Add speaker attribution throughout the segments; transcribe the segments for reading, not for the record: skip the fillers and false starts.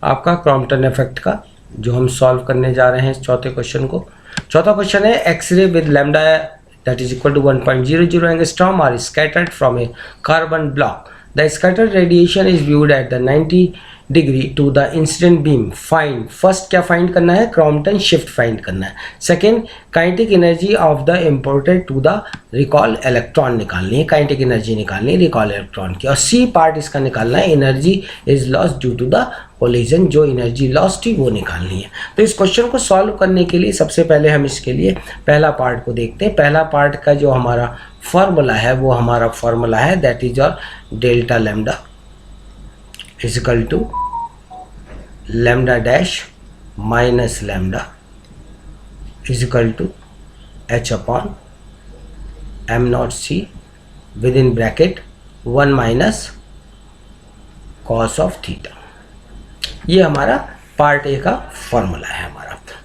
Speaker 1: आपका Crompton effect का, जो हम सॉल्व करने जा रहे हैं इस चौथे क्वेश्चन को। चौथा क्वेश्चन है X ray with lambda that is equal to 1.00 angstrom are scattered from a carbon block. The scattered radiation is viewed at the 90 degree to the incident beam. Find first क्या फाइंड करना है, Compton shift find करना है। Second kinetic energy of the imparted to the recoil electron निकालनी है, kinetic energy निकालनी है recall electron की। और सी पार्ट इसका निकालना है, energy is lost due to the collision, जो एनर्जी लॉस्ट थी वो निकालनी है। तो इस क्वेश्चन को सॉल्व करने के लिए सबसे पहले हम इसके लिए पहला पार्ट को देखते हैं। पहला पार्ट का जो हमारा फॉर्मूला है वो हमारा फॉर्मूला है दैट इज और delta lambda is equal to lambda dash minus lambda is equal to H upon M naught C within bracket 1 minus cos of theta. ये हमारा पार्ट ए का फॉर्मूला है हमारा।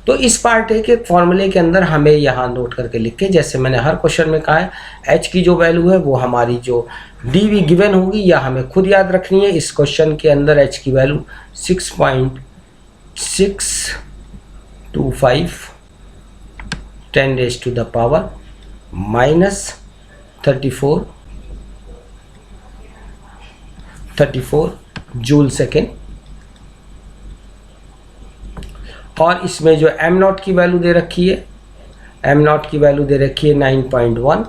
Speaker 1: तो इस पार्ट ए के फॉर्मूले के अंदर हमें यहाँ नोट करके लिख के, जैसे मैंने हर क्वेश्चन में कहा है, एच की जो वैल्यू है वो हमारी जो डी वी गिवन होगी या हमें खुद याद रखनी है। इस क्वेश्चन के अंदर एच की value 6.625 10 raised to the power minus 34 joule second. और इसमें जो एम नॉट की वैल्यू दे रखी है, एम नॉट की वैल्यू दे रखी है 9.1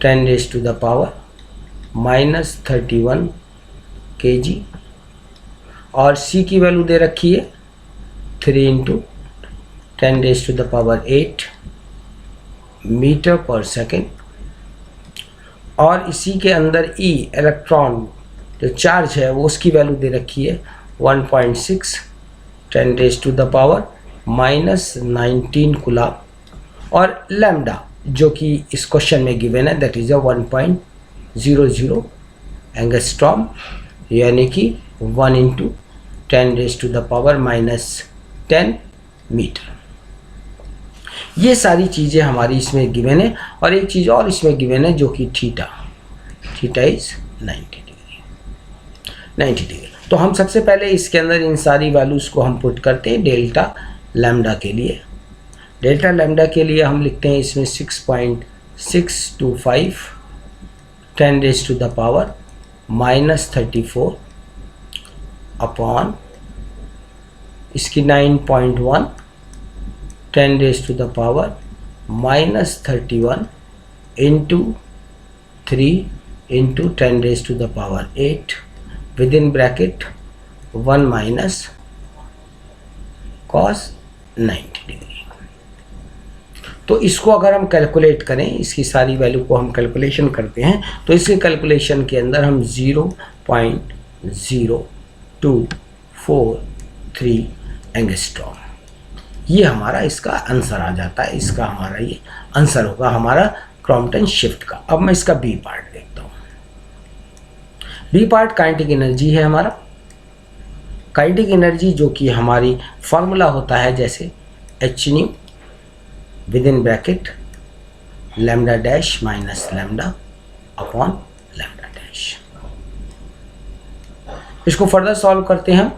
Speaker 1: 10 raised to the power minus 31 kg। और सी की वैल्यू दे रखी है 3 × 10 raised to the power 8 metre पर सेकेंड। और इसी के अंदर ई इलेक्ट्रॉन जो चार्ज है वो उसकी वैल्यू दे रखी है 1.6 10 raised to the power minus 19 coulomb. और लैम्डा जो कि इस क्वेश्चन में गिवन है दैट इज 1.00 एंगस्ट्रॉम, यानी कि 1 × 10 raised to the power -10 metre. ये सारी चीज़ें हमारी इसमें गिवन है। और एक चीज़ और इसमें गिवन है जो कि थीटा इज 90 डिग्री। तो हम सबसे पहले इसके अंदर इन सारी वैल्यूज़ को हम पुट करते हैं डेल्टा लैम्डा के लिए। डेल्टा लैम्डा के लिए हम लिखते हैं इसमें 6.625 10 raised to the power -34 upon इसकी 9.1 10 raised to the power -31 into 3 into 10 raised to the power 8 within bracket 1 minus cos 90 degree. तो इसको अगर हम कैलकुलेट करें, इसकी सारी वैल्यू को हम कैलकुलेशन करते हैं, तो इसके कैलकुलेशन के अंदर हम 0.0243 एंगस्ट्रॉम, ये हमारा इसका आंसर आ जाता है। इसका हमारा ये आंसर होगा हमारा क्रॉम्पटन शिफ्ट का। अब मैं इसका बी पार्ट देखता हूँ। बी पार्ट काइनेटिक एनर्जी है हमारा। काइनेटिक एनर्जी जो कि हमारी फॉर्मूला होता है जैसे H new with in bracket lambda dash minus lambda upon lambda dash. इसको फर्दर सॉल्व करते हैं हम,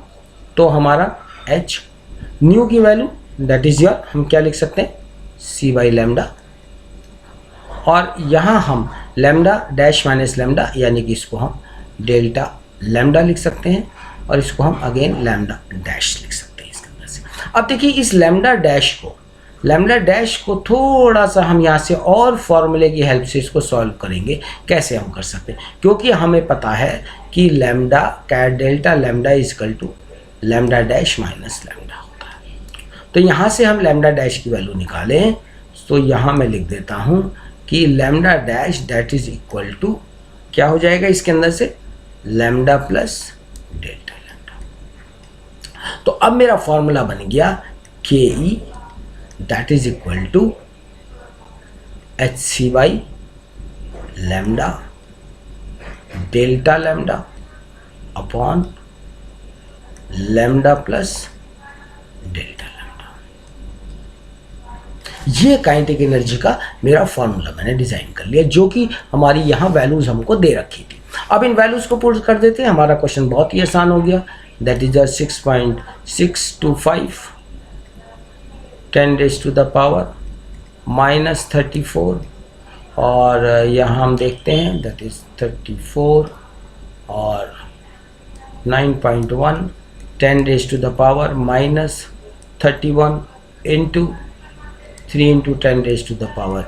Speaker 1: तो हमारा एच न्यू की वैल्यू दैट इज योर, हम क्या लिख सकते हैं, सी बाई लैम्डा। और यहाँ हम लैम्डा डैश माइनस लैम्डा यानी कि इसको हम डेल्टा लैम्डा लिख सकते हैं, और इसको हम अगेन लैम्डा डैश लिख सकते हैं इसके अंदर से। अब देखिए इस लैम्डा डैश को थोड़ा सा हम यहाँ से और फॉर्मूले की हेल्प से इसको सॉल्व करेंगे। कैसे हम कर सकते हैं, क्योंकि हमें पता है कि लैम्डा का delta lambda is equal to lambda dash minus lambda होता है। तो यहाँ से हम लैम्डा डैश की वैल्यू निकालें, तो यहाँ मैं लिख देता हूँ कि lambda dash that is equal to क्या हो जाएगा इसके अंदर से, लैम्डा प्लस डेल्टा लैम्डा। तो अब मेरा फॉर्मूला बन गया K E that is equal to H C by lambda delta lambda upon lambda plus delta lambda. ये काइनेटिक एनर्जी का मेरा फॉर्मूला मैंने डिजाइन कर लिया, जो कि हमारी यहाँ वैल्यूज हमको दे रखी थी। अब इन वैल्यूज को पुट कर देते हैं, हमारा क्वेश्चन बहुत ही आसान हो गया। दैट इज 6.625 10⁻⁴ -34, और यहाँ हम देखते हैं दैट इज 34 और 9.1 10⁻⁻31 इंटू 3 इंटू 10⁻⁸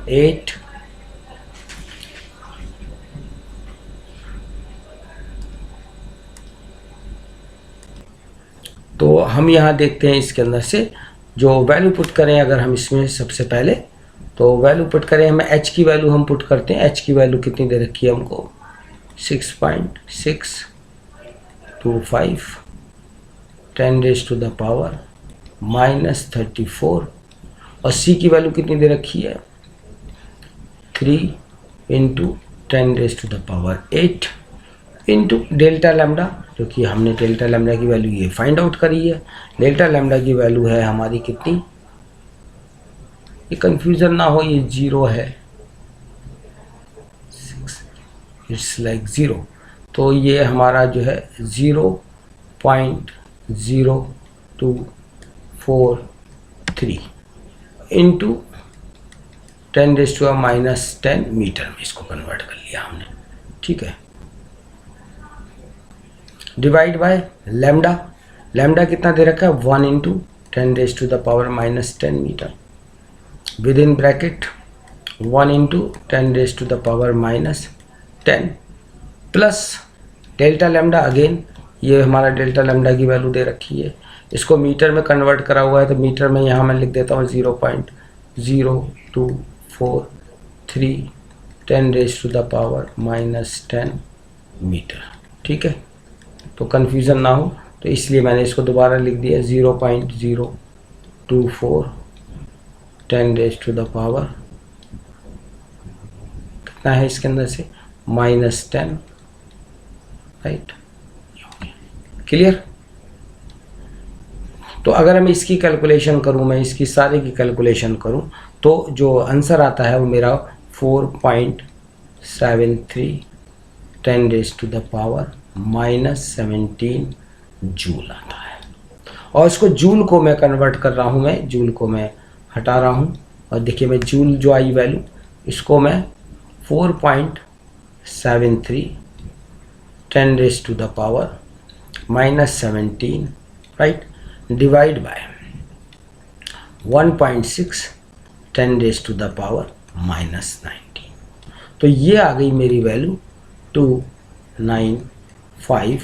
Speaker 1: तो हम यहाँ देखते हैं इसके अंदर से जो वैल्यू पुट करें, अगर हम इसमें सबसे पहले तो वैल्यू पुट करें, हमें h की वैल्यू हम पुट करते हैं। h की वैल्यू कितनी दे रखी है हमको 6.625 10⁻⁻34, और c की वैल्यू कितनी दे रखी है 3 इंटू 10⁸ इंटू डेल्टा लैम्डा, क्योंकि हमने डेल्टा लैम्डा की वैल्यू ये फाइंड आउट करी है। डेल्टा लैम्डा की वैल्यू है हमारी कितनी, ये कंफ्यूजन ना हो, ये 0 है, 6 इट्स लाइक 0, तो ये हमारा जो है 0.0243 इंटू 10⁻⁻10 मीटर में इसको कन्वर्ट कर लिया हमने, ठीक है। डिवाइड बाय लैम्डा, लैम्डा कितना दे रखा है 1 into 10⁻⁻10 metre, within bracket 1 into 10⁻⁻10 plus delta lambda, again ये हमारा डेल्टा लैम्डा की वैल्यू दे रखी है, इसको मीटर में कन्वर्ट करा हुआ है, तो मीटर में यहाँ मैं लिख देता हूँ 0.0243 10⁻⁻10 मीटर, ठीक है। तो कन्फ्यूज़न ना हो, तो इसलिए मैंने इसको दोबारा लिख दिया 0.024 10⁻⁻ कितना है इसके अंदर से -10, राइट, क्लियर। तो अगर मैं इसकी कैलकुलेशन करूं, मैं इसकी सारे की कैलकुलेशन करूं, तो जो आंसर आता है वो मेरा 4.73 10⁻⁻17 जूल आता है। और इसको जूल को मैं कन्वर्ट कर रहा हूँ, मैं जूल को मैं हटा रहा हूँ, और देखिए मैं जूल जो आई वैल्यू, इसको मैं 4.73 10⁻⁻17, राइट, डिवाइड बाय 1.6 10⁻⁻19, तो ये आ गई मेरी वैल्यू 295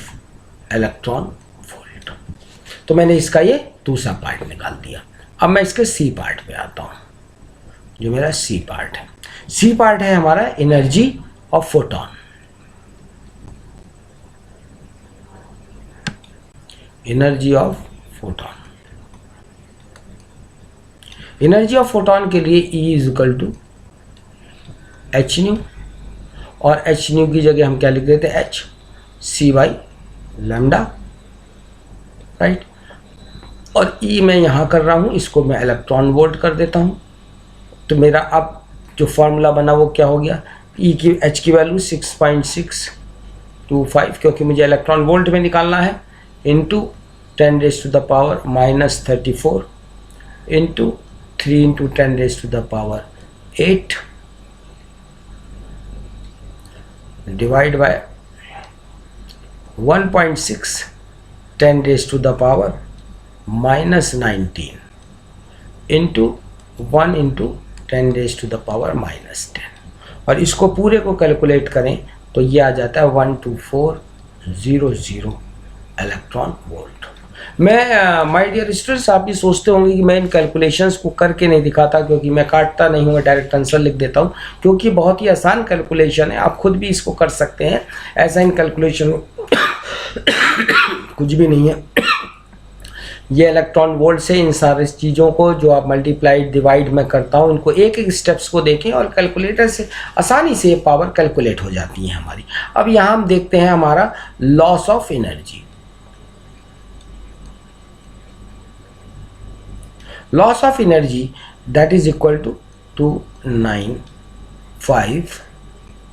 Speaker 1: इलेक्ट्रॉन वोल्ट। तो मैंने इसका ये दूसरा पार्ट निकाल दिया। अब मैं इसके सी पार्ट पे आता हूँ, जो मेरा सी पार्ट है। सी पार्ट है हमारा energy of photon. Energy of photon, energy of photon के लिए E is equal to H nu, और एच न्यू की जगह हम क्या लिख देते हैं H C by lambda, right. और E मैं यहाँ कर रहा हूँ, इसको मैं इलेक्ट्रॉन वोल्ट कर देता हूँ। तो मेरा अब जो फॉर्मूला बना वो क्या हो गया, E की H की वैल्यू 6.625, क्योंकि मुझे इलेक्ट्रॉन वोल्ट में निकालना है, into 10⁻⁻34 into 3 into 10⁻8 divide by 1.6 10⁻⁻19 into 1 into 10⁻⁻10, और इसको पूरे को कैलकुलेट करें तो ये आ जाता है 12400 इलेक्ट्रॉन वोल्ट। मैं माय डियर स्टूडेंट्स, आप भी सोचते होंगे कि मैं इन कैलकुलेशंस को करके नहीं दिखाता, क्योंकि मैं काटता नहीं हूँ, मैं डायरेक्ट आंसर लिख देता हूँ, क्योंकि बहुत ही आसान कैलकुलेशन है, आप खुद भी इसको कर सकते हैं। ऐसा इन कैलकुलेशन कुछ भी नहीं है। ये इलेक्ट्रॉन वोल्ट से इन सारी चीज़ों को जो आप मल्टीप्लाइड डिवाइड में करता हूँ, इनको एक एक स्टेप्स को देखें और कैलकुलेटर से आसानी से ये पावर कैलकुलेट हो जाती है हमारी। अब यहाँ हम देखते हैं हमारा loss of energy. Loss of energy that is equal to 295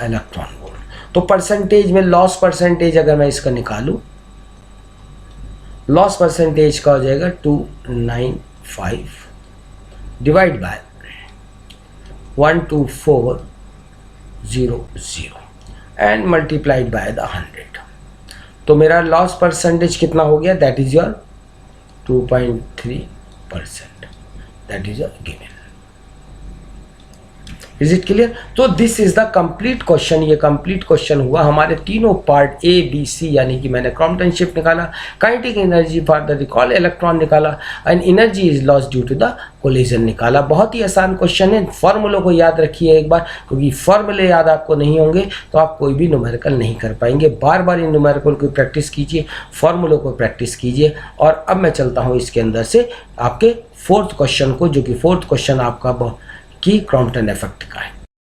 Speaker 1: electron volt. तो परसेंटेज में लॉस परसेंटेज अगर मैं इसका निकालूं लॉस परसेंटेज का हो जाएगा 295 divide by 12400 and multiplied by the 100। तो मेरा लॉस परसेंटेज कितना हो गया? That is your 2.3%। That is your given. Is it clear? तो this is the complete question. ये कंप्लीट क्वेश्चन हुआ हमारे तीनों पार्ट ए बी सी, यानी कि मैंने क्रॉम्पटन शिफ्ट निकाला, kinetic energy for the recoil electron निकाला, and energy is loss due to the collision निकाला। बहुत ही आसान क्वेश्चन है। फॉर्मूलों को याद रखिए एक बार, क्योंकि फॉर्मूले याद आपको नहीं होंगे तो आप कोई भी न्यूमेरिकल नहीं कर पाएंगे। बार बार इन न्यूमेरिकल की प्रैक्टिस कीजिए, फॉर्मूलों को प्रैक्टिस कीजिए। और अब मैं चलता हूँ इसके अंदर से आपके फोर्थ क्वेश्चन को, जो कि फोर्थ क्वेश्चन आपका की क्रॉम्पटन इफेक्ट का है।